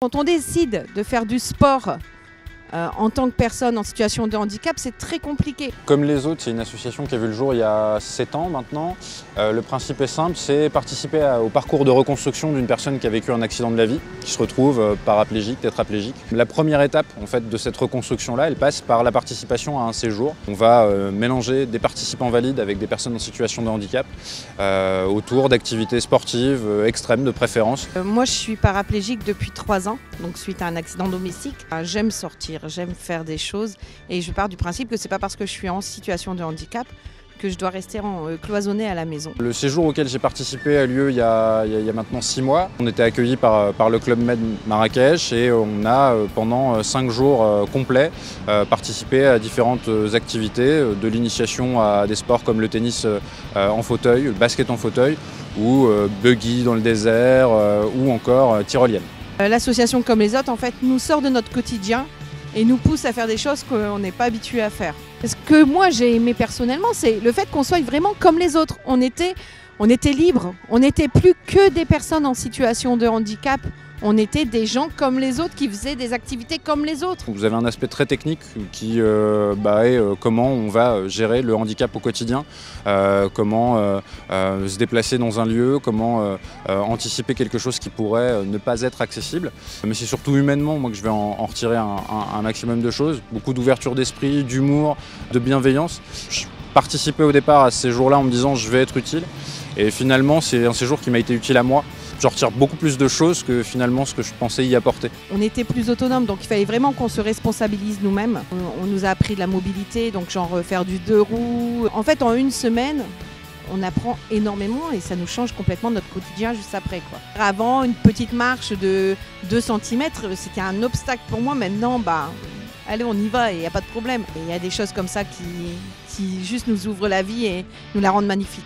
Quand on décide de faire du sport en tant que personne en situation de handicap, c'est très compliqué. Comme les autres, c'est une association qui a vu le jour il y a 7 ans maintenant. Le principe est simple, c'est participer au parcours de reconstruction d'une personne qui a vécu un accident de la vie, qui se retrouve paraplégique, tétraplégique. La première étape en fait, de cette reconstruction-là, elle passe par la participation à un séjour. On va mélanger des participants valides avec des personnes en situation de handicap autour d'activités sportives extrêmes de préférence. Moi, je suis paraplégique depuis 3 ans, donc suite à un accident domestique. J'aime sortir, j'aime faire des choses et je pars du principe que c'est pas parce que je suis en situation de handicap que je dois rester cloisonnée à la maison. Le séjour auquel j'ai participé a lieu il y a maintenant 6 mois. On était accueillis par le Club Med Marrakech et on a pendant 5 jours complets participé à différentes activités, de l'initiation à des sports comme le tennis en fauteuil, le basket en fauteuil ou buggy dans le désert ou encore tyrolienne. L'association Comme les autres en fait nous sort de notre quotidien et nous pousse à faire des choses qu'on n'est pas habitué à faire. Ce que moi j'ai aimé personnellement, c'est le fait qu'on soit vraiment comme les autres. On était libres, on n'était plus que des personnes en situation de handicap, on était des gens comme les autres qui faisaient des activités comme les autres. Vous avez un aspect très technique qui est comment on va gérer le handicap au quotidien, comment se déplacer dans un lieu, comment anticiper quelque chose qui pourrait ne pas être accessible. Mais c'est surtout humainement moi, que je vais en retirer un maximum de choses, beaucoup d'ouverture d'esprit, d'humour, de bienveillance. Je participais au départ à ces jours-là en me disant je vais être utile et finalement c'est un séjour qui m'a été utile à moi. Je retire beaucoup plus de choses que finalement ce que je pensais y apporter. On était plus autonome, donc il fallait vraiment qu'on se responsabilise nous-mêmes. On nous a appris de la mobilité, donc genre faire du 2 roues. En fait, en une semaine, on apprend énormément et ça nous change complètement notre quotidien juste après, quoi. Avant, une petite marche de 2 cm, c'était un obstacle pour moi. Maintenant, allez, on y va et il n'y a pas de problème. Il y a des choses comme ça qui juste nous ouvrent la vie et nous la rendent magnifique.